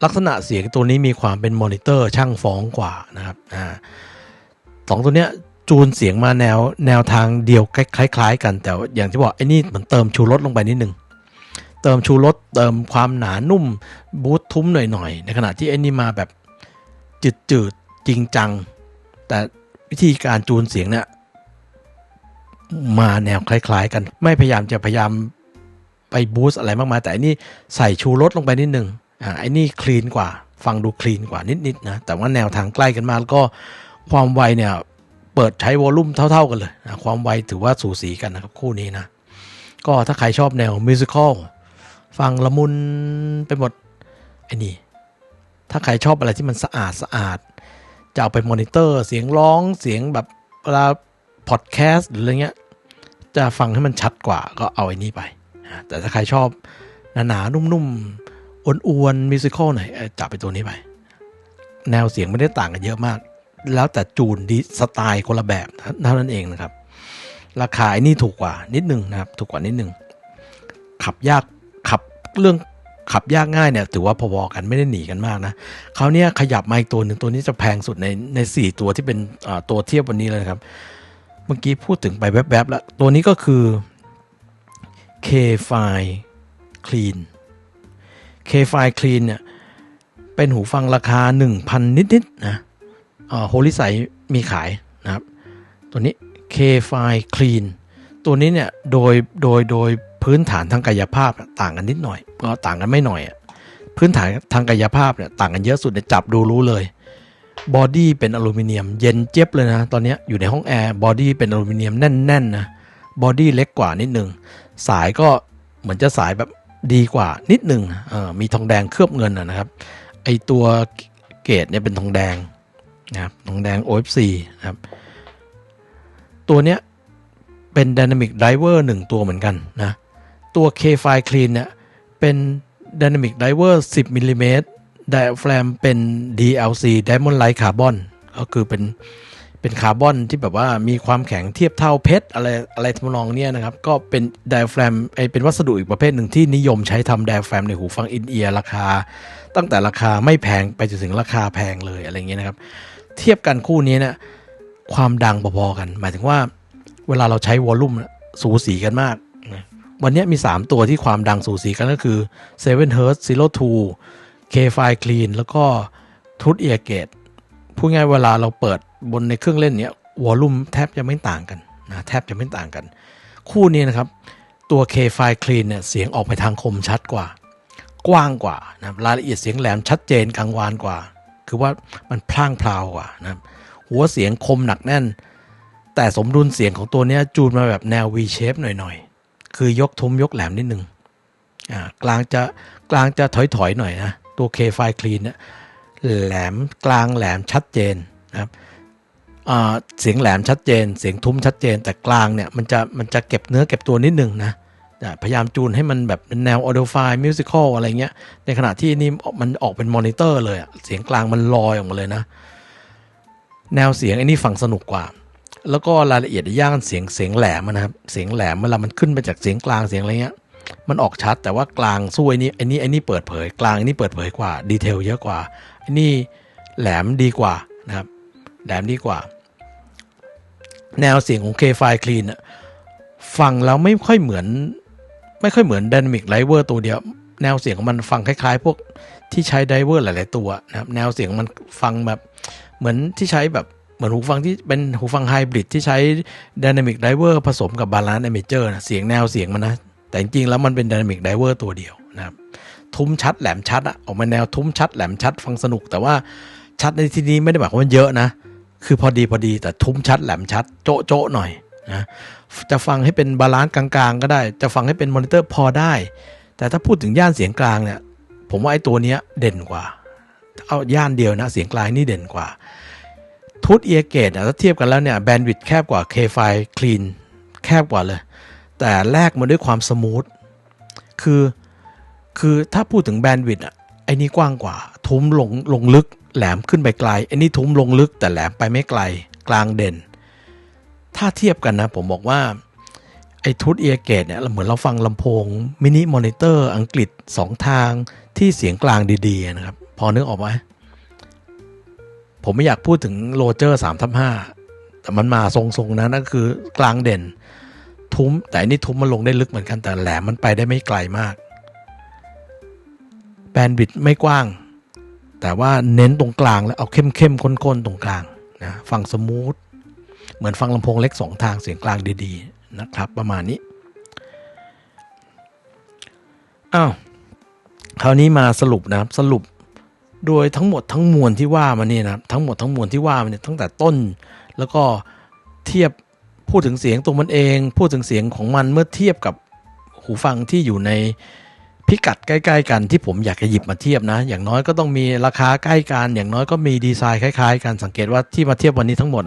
ลักษณะเสียงตัวนี้มีความเป็นมอนิเตอร์ช่างฟ้องกว่านะครับสองตัวเนี้ยจูนเสียงมาแนวทางเดียวคล้ายๆกันแต่อย่างที่บอกไอ้นี่เหมือนเติมชูรสลงไปนิดนึงเติมชูรสเติมความหนานุ่มบูททุ้มหน่อยๆในขณะที่ไอ้นี่มาแบบจืดจริงจังแต่วิธีการจูนเสียงเนี่ยมาแนวคล้ายๆกันไม่พยายามไปบูสต์อะไรมากมายแต่อันนี้ใส่ชูรสลงไปนิดนึงไอ้นี่คลีนกว่าฟังดูคลีนกว่านิดๆนะแต่ว่าแนวทางใกล้กันมาแล้วก็ความไวเนี่ยเปิดใช้วอลลุ่มเท่าๆกันเลยนะความไวถือว่าสูสีกันนะครับคู่นี้นะก็ถ้าใครชอบแนวมิวสิคอลฟังละมุนไปหมดไอ้นี่ถ้าใครชอบอะไรที่มันสะอาดจะเอาไปมอนิเตอร์เสียงร้องเสียงแบบเวลาพอดแคสต์หรืออะไรเงี้ยจะฟังให้มันชัดกว่าก็เอาไอ้นี่ไปแต่ถ้าใครชอบหนาๆนุ่มๆอ้วนๆมิวสิคอลหน่อยจับไปตัวนี้ไปแนวเสียงไม่ได้ต่างกันเยอะมากแล้วแต่จูนดีสไตล์คนละแบบเท่านั้นเองนะครับราคาไอ้นี่ถูกกว่านิดนึงนะครับถูกกว่านิดนึงขับยากง่ายเนี่ยถือว่าพอๆกันไม่ได้หนีกันมากนะคราวนี้ขยับมาอีกตัวหนึ่งตัวนี้จะแพงสุดใน4ตัวที่เป็นตัวเทียบวันนี้เลยครับเมื่อกี้พูดถึงไปแวบๆแล้วตัวนี้ก็คือ K-Fi Clean K-Fi Clean เนี่ยเป็นหูฟังราคา 1,000 นิดๆนะโฮลิไซมีขายนะครับตัวนี้ K-Fi Clean ตัวนี้เนี่ยโดยพื้นฐานทางกายภาพต่างกันนิดหน่อยก็ต่างกันไม่หน่อยพื้นฐานทางกายภาพเนี่ยต่างกันเยอะสุดเนี่ยจับดูรู้เลยบอดี้เป็นอลูมิเนียมเย็นเจี๊ยบเลยนะตอนนี้อยู่ในห้องแอร์บอดี้เป็นอลูมิเนียมแน่นๆนะบอดี้เล็กกว่านิดนึงสายก็เหมือนจะสายแบบดีกว่านิดนึงมีทองแดงเคลือบเงินนะครับไอตัวเกจเนี่ยเป็นทองแดงนะครับทองแดง OFC นะครับตัวเนี้ยเป็น Dynamic Driver 1 ตัวเหมือนกันนะตัว K-Fi Clean เนี่ยเป็น Dynamic Driver 10 มิลลิเมตร Diaphragm เป็น DLC Diamond Light Carbon ก็คือเป็นคาร์บอนที่แบบว่ามีความแข็งเทียบเท่าเพชรอะไรทำนองเนี้ยนะครับก็เป็น Diaphragm เป็นวัสดุอีกประเภทหนึ่งที่นิยมใช้ทำ Diaphragm ในหูฟังอินเอียร์ราคาตั้งแต่ราคาไม่แพงไปจนถึงราคาแพงเลยอะไรเงี้ยนะครับเทียบกันคู่นี้เนี่ยความดังพอๆกันหมายถึงว่าเวลาเราใช้วอลลุ่มสูสีกันมากวันนี้มี3ตัวที่ความดังสูสีกันก็คือ7 Hz Zero Two K-Fi Clean แล้วก็ Truth Ear Gate พูดง่ายเวลาเราเปิดบนในเครื่องเล่นเนี้ยวอลลุ่มแทบจะไม่ต่างกันนะแทบจะไม่ต่างกันคู่นี้นะครับตัว K-Fi Clean เนี่ยเสียงออกไปทางคมชัดกว่ากว้างกว่านะรายละเอียดเสียงแหลมชัดเจนกังวานกว่าคือว่ามันพล่างพราวกว่านะหัวเสียงคมหนักแน่น แต่สมดุลเสียงของตัวเนี้ยจูนมาแบบแนว V shape หน่อยๆคือยกทุ้มยกแหลมนิดนึงกลางจะถอยๆหน่อยนะตัว K5 Clean เนี่ยแหลมกลางแหลมชัดเจนนะครับเสียงแหลมชัดเจนเสียงทุ้มชัดเจนแต่กลางเนี่ยมันจะเก็บเนื้อเก็บตัวนิดนึงนะพยายามจูนให้มันแบบเป็นแนว audiophile musical อะไรเงี้ยในขณะที่นี่มันออกเป็นมอนิเตอร์เลยเสียงกลางมันลอยออกมาเลยนะแนวเสียงไอ้นี่ฟังสนุกกว่าแล้วก็รายละเอียดย่างเสียงแหลมนะครับเสียงแหลมเวลามันขึ้นไปจากเสียงกลางเสียงอะไรเงี้ยมันออกชัดแต่ว่ากลางสู้ไอ้นี่เปิดเผยกลางไอ้นี่เปิดเผยกว่าดีเทลเยอะกว่าไอ้นี่แหลมดีกว่านะครับแหลมดีกว่าแนวเสียงของ K5 Clean ฟังแล้วไม่ค่อยเหมือน Dynamic Driver ตัวเดียวแนวเสียงของมันฟังคล้ายๆพวกที่ใช้ Driver หลายๆตัวนะครับแนวเสียงมันฟังแบบเหมือนที่ใช้แบบเหมือนหูฟังที่เป็นหูฟังไฮบริดที่ใช้ Dynamic Driver ผสมกับ Balance Amateur นะเสียงแนวเสียงมันนะแต่จริงๆแล้วมันเป็น Dynamic Driver ตัวเดียวนะครับทุ้มชัดแหลมชัดออกมาแนวทุ้มชัดแหลมชัดฟังสนุกแต่ว่าชัดในที่นี้ไม่ได้หมายความว่าเยอะนะคือพอดีแต่ทุ้มชัดแหลมชัดโจ๊ะหน่อยนะจะฟังให้เป็นบาลานซ์กลางๆก็ได้จะฟังให้เป็นมอนิเตอร์พอได้แต่ถ้าพูดถึงย่านเสียงกลางเนี่ยผมว่าไอ้ตัวนี้เด่นกว่าเอาย่านเดียวนะเสียงกลางนี่เด่นกว่าทูตเอียร์เกตถ้าเทียบกันแล้วเนี่ยแบนด์วิดต์แคบกว่า K5 Clean แคบกว่าเลยแต่แลกมาด้วยความสมูทคือถ้าพูดถึงแบนด์วิดต์ไอ้นี่กว้างกว่าทุ้มลงลึกแหลมขึ้นไปไกลไอ้นี่ทุ้มลงลึกแต่แหลมไปไม่ไกลกลางเด่นถ้าเทียบกันนะผมบอกว่าไอ้ทูตเอียร์เกตเนี่ยเหมือนเราฟังลำโพงมินิมอนิเตอร์อังกฤษ2ทางที่เสียงกลางดีๆนะครับพอนึกออกไหมผมไม่อยากพูดถึงโรเจอร์ 3/5 แต่มันมาทรงๆนะนั่นคือกลางเด่นทุ้มแต่อันนี้ทุ้มมันลงได้ลึกเหมือนกันแต่แหลมมันไปได้ไม่ไกลมากแบนด์วิดต์ไม่กว้างแต่ว่าเน้นตรงกลางแล้วเอาเข้มข้นตรงกลางนะฟังสมูทเหมือนฟังลำโพงเล็ก2ทางเสียงกลางดีๆนะครับประมาณนี้คราวนี้มาสรุปนะครับสรุปโดยทั้งหมดทั้งมวลที่ว่ามานี่นะทั้งหมดทั้งมวลที่ว่ามาเนี่ยตั้งแต่ต้นแล้วก็เทียบพูดถึงเสียงตัวมันเองพูดถึงเสียงของมันเมื่อเทียบกับหูฟังที่อยู่ในพิกัดใกล้ๆกันที่ผมอยากจะหยิบมาเทียบนะอย่างน้อยก็ต้องมีราคาใกล้กันอย่างน้อยก็มีดีไซน์คล้ายๆกันสังเกตว่าที่มาเทียบวันนี้ทั้งหมด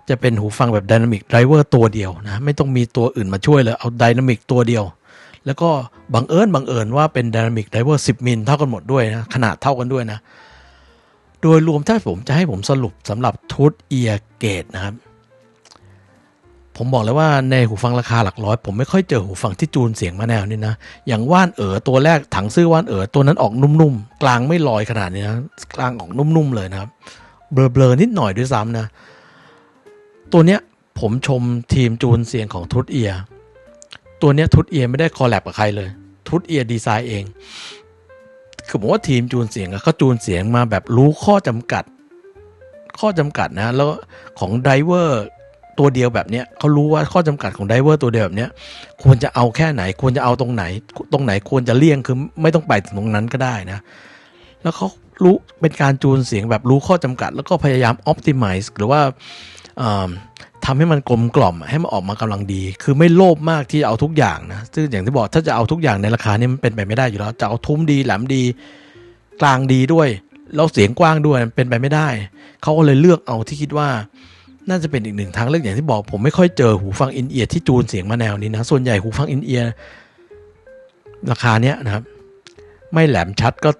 จะเป็นหูฟังแบบ Dynamic Driver ตัวเดียวนะไม่ต้องมีตัวอื่นมาช่วยเลยเอา Dynamic ตัวเดียวแล้วก็บังเอิญว่าเป็น Dynamic Driver 10 มิลเท่ากันหมดด้วยนะขนาดเท่ากันด้วยนะโดยรวมถ้าผมจะให้ผมสรุปสำหรับ Tooth Ear Gate นะครับผมบอกเลยว่าในหูฟังราคาหลักร้อยผมไม่ค่อยเจอหูฟังที่จูนเสียงมาแนวนี้นะอย่างว่านตัวแรกถังซื่อว่านตัวนั้นออกนุ่มๆกลางไม่ลอยขนาดนี้นะกลางออกนุ่มๆเลยนะครับเบลอนิดหน่อยด้วยซ้ำนะตัวเนี้ยผมชมทีมจูนเสียงของ Tooth Ear ตัวเนี้ย Tooth Ear ไม่ได้คอลแลบกับใครเลย Tooth Ear ดีไซน์เองคือผมว่าทีมจูนเสียงเขาจูนเสียงมาแบบรู้ข้อจำกัดนะแล้วของไดเวอร์ตัวเดียวแบบเนี้ยเขารู้ว่าข้อจำกัดของไดเวอร์ตัวเดียวแบบเนี้ยควรจะเอาแค่ไหนควรจะเอาตรงไหนควรจะเลี่ยงคือไม่ต้องไปถึงตรงนั้นก็ได้นะแล้วเขารู้เป็นการจูนเสียงแบบรู้ข้อจำกัดแล้วก็พยายาม optimize หรือว่าทำให้มันกลมกล่อมให้มันออกมากำลังดีคือไม่โลภมากที่จะเอาทุกอย่างนะซึ่งอย่างที่บอกถ้าจะเอาทุกอย่างในราคานี้มันเป็นไปไม่ได้อยู่แล้วจะเอาทุ้มดีแหลมดีกลางดีด้วยแล้วเสียงกว้างด้วยเป็นไปไม่ได้เขาก็เลยเลือกเอาที่คิดว่าน่าจะเป็นอีกหนึ่งทางเลือกอย่างที่บอกผมไม่ค่อยเจอหูฟังอินเอียร์ที่จูนเสียงมาแนวนี้นะส่วนใหญ่หูฟังอินเอียร์ราคาเนี้ยนะครับไม่แหลมชัดก็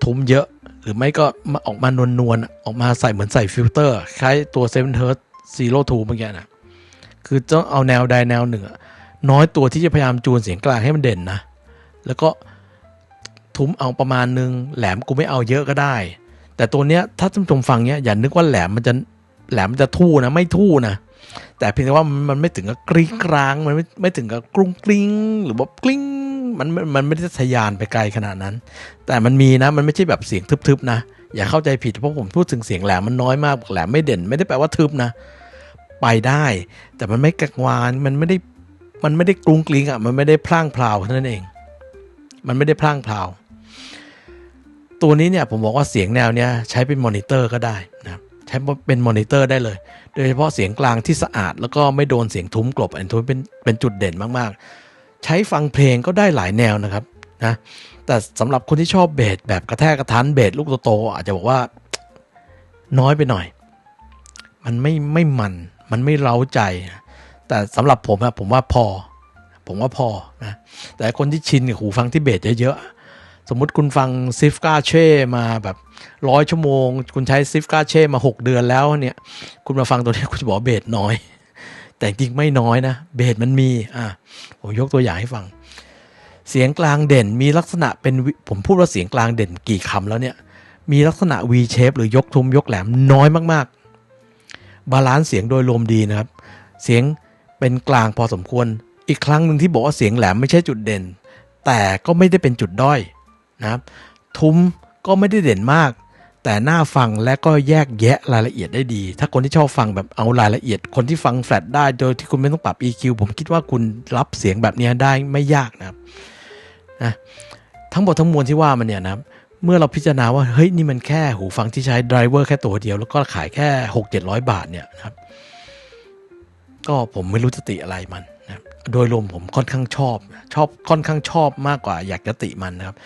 ทุ้มเยอะหรือไม่ก็ออกมานวลออกมาใส่เหมือนใส่ฟิลเตอร์คล้ายตัว7 Hz Zero 2เมื่อกี้นะคือต้องเอาแนวใดแนวหนึ่งน้อยตัวที่จะพยายามจูนเสียงกลางให้มันเด่นนะแล้วก็ทุ้มเอาประมาณนึงแหลมกูไม่เอาเยอะก็ได้แต่ตัวเนี้ยถ้าท่านผู้ชมฟังเนี้ยอย่านึกว่าแหลมมันจะทู่นะไม่ทู่นะแต่เพียงแต่ว่ามันไม่ถึงกับกรี๊ดกร้างมันไม่ถึงกับกรุ้งกริ้งหรือว่ากลิ้งมันไม่ได้ทะยานไปไกลขนาดนั้นแต่มันมีนะมันไม่ใช่แบบเสียงทึบๆนะอย่าเข้าใจผิดเพราะผมพูดถึงเสียงแหลมมันน้อยมากแหลมไม่เด่นไม่ได้แปลว่าทึบนะไปได้แต่มันไม่กังวานมันไม่ได้กรุ้งกริ้งมันไม่ได้พล่างพลาวเท่านั้นเองมันไม่ได้พล่างพลาวตัวนี้เนี่ยผมบอกว่าเสียงแนวเนี้ยใช้เป็นมอนิเตอร์ก็ได้นะ ใช้เป็นมอนิเตอร์ได้เลยโดยเฉพาะเสียงกลางที่สะอาดแล้วก็ไม่โดนเสียงทุ้มกลบอันนี้เป็นจุดเด่นมากๆใช้ฟังเพลงก็ได้หลายแนวนะครับนะแต่สำหรับคนที่ชอบเบสแบบกระแทกกระทันเบสลูกโตๆอาจจะบอกว่าน้อยไปหน่อยมันไม่มันไม่เร้าใจแต่สำหรับผมอะผมว่าพอนะแต่คนที่ชินกับหูฟังที่เบสเยอะๆสมมุติคุณฟังซิฟกาเช่มาแบบ100 ชั่วโมงคุณใช้ซิฟกาเช่มา6 เดือนแล้วเนี่ยคุณมาฟังตัวนี้คุณจะบอกเบสน้อยแต่จริงไม่น้อยนะเบสมันมีผมยกตัวอย่างให้ฟังเสียงกลางเด่นมีลักษณะเป็นผมพูดว่าเสียงกลางเด่นกี่คำแล้วเนี่ยมีลักษณะ V shape หรือยกทุ้มยกแหลมน้อยมากๆบาลานซ์เสียงโดยรวมดีนะครับเสียงเป็นกลางพอสมควรอีกครั้งหนึ่งที่บอกว่าเสียงแหลมไม่ใช่จุดเด่นแต่ก็ไม่ได้เป็นจุดด้อยนะครับทุ้มก็ไม่ได้เด่นมากแต่น่าฟังและก็แยกแยะรายละเอียดได้ดีถ้าคนที่ชอบฟังแบบเอารายละเอียดคนที่ฟังแฟลตได้โดยที่คุณไม่ต้องปรับ EQ ผมคิดว่าคุณรับเสียงแบบนี้ได้ไม่ยากนะครับนะทั้งหมดทั้งมวลที่ว่ามันเนี่ยนะเมื่อเราพิจารณาว่าเฮ้ยนี่มันแค่หูฟังที่ใช้ไดรเวอร์แค่ตัวเดียวแล้วก็ขายแค่ 600-700 บาทเนี่ยนะครับก็ผมไม่รู้จะติอะไรมันนะโดยรวมผมค่อนข้างชอบค่อนข้างชอบมากกว่าอยากจะติมันนะครับ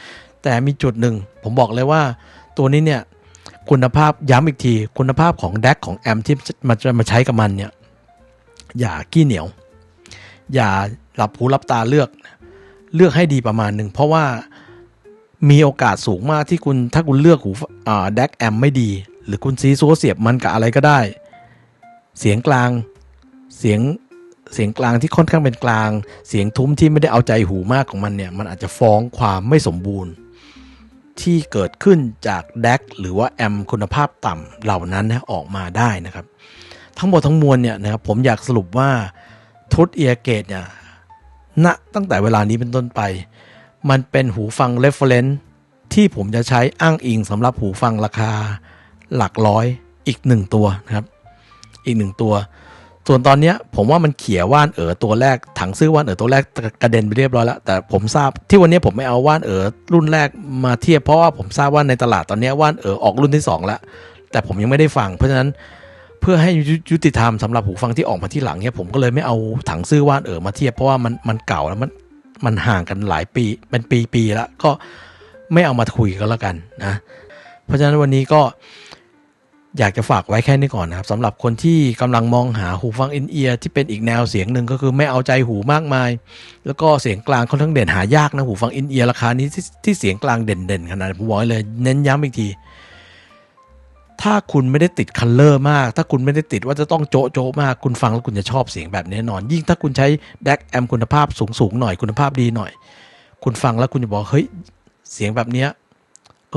แต่มีจุดหนึ่งผมบอกเลยว่าตัวนี้เนี่ยคุณภาพย้ำอีกทีคุณภาพของแดกของแอมที่มาใช้กับมันเนี่ยอย่าขี้เหนียวอย่าหลับหูหลับตาเลือกให้ดีประมาณหนึ่งเพราะว่ามีโอกาสสูงมากที่ถ้าคุณเลือกหูแดกแอมไม่ดีหรือคุณซีซัวเสียบมันกับอะไรก็ได้เสียงกลางเสียงกลางที่ค่อนข้างเป็นกลางเสียงทุ้มที่ไม่ได้เอาใจหูมากของมันเนี่ยมันอาจจะฟ้องความไม่สมบูรณ์ที่เกิดขึ้นจากแดกหรือว่าแอมคุณภาพต่ำเหล่านั้นนะออกมาได้นะครับทั้งหมดทั้งมวลเนี่ยนะครับผมอยากสรุปว่าทูธเอียร์เกตเนี่ยตั้งแต่เวลานี้เป็นต้นไปมันเป็นหูฟัง reference ที่ผมจะใช้อ้างอิงสำหรับหูฟังราคาหลักร้อยอีก1 ตัวนะครับอีก1 ตัวส่วนตอนนี้ผมว่ามันเขี่ยว่านตัวแรกถังซื้อว่านตัวแรกกระเด็นไปเรียบร้อยแล้วแต่ผมทราบที่วันนี้ผมไม่เอาว่านรุ่นแรกมาเทียบเพราะว่าผมทราบว่าในตลาดตอนนี้ว่านออกรุ่นที่2แล้วแต่ผมยังไม่ได้ฟังเพราะฉะนั้นเพื่อให้ยุติธรรมสำหรับหูฟังที่ออกมาที่หลังเนี่ยผมก็เลยไม่เอาถังซื้อว่านมาเทียบเพราะว่ามันเก่าแล้วมันห่างกันหลายปีเป็นปีแล้วก็ไม่เอามาคุยกันแล้วกันนะเพราะฉะนั้นวันนี้ก็อยากจะฝากไว้แค่นี้ก่อนนะครับสำหรับคนที่กำลังมองหาหูฟังอินเอียร์ที่เป็นอีกแนวเสียงหนึ่งก็คือไม่เอาใจหูมากมายแล้วก็เสียงกลางค่อนข้างเด่นหายากนะหูฟังอินเอียร์ราคานี้ที่เสียงกลางเด่นขนาดผมบอกเลยเน้นย้ำอีกทีถ้าคุณไม่ได้ติดคัลเลอร์มากถ้าคุณไม่ได้ติดว่าจะต้องโจ๊ะมากคุณฟังแล้วคุณจะชอบเสียงแบบนี้แน่นอนยิ่งถ้าคุณใช้แดกแอมคุณภาพสูงหน่อยคุณภาพดีหน่อยคุณฟังแล้วคุณจะบอกเฮ้ยเสียงแบบนี้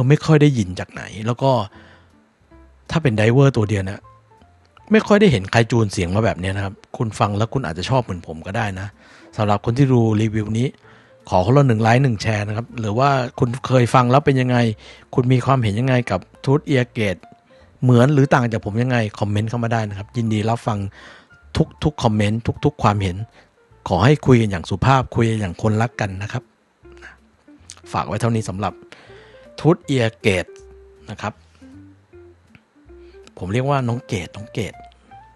ไม่ค่อยได้ยินจากไหนแล้วก็ถ้าเป็นไดเวอร์ตัวเดียวนะไม่ค่อยได้เห็นใครจูนเสียงมาแบบนี้นะครับคุณฟังแล้วคุณอาจจะชอบเหมือนผมก็ได้นะสำหรับคนที่ดูรีวิวนี้ขอคนละ1 ไลค์ 1 แชร์นะครับหรือว่าคุณเคยฟังแล้วเป็นยังไงคุณมีความเห็นยังไงกับทูธเอียร์เกตเหมือนหรือต่างจากผมยังไงคอมเมนต์เข้ามาได้นะครับยินดีรับฟังทุกคอมเมนต์ทุกความเห็นขอให้คุยกันอย่างสุภาพคุยอย่างคนรักกันนะครับฝากไว้เท่านี้สำหรับทูธเอียร์เกตนะครับผมเรียกว่าน้องเกต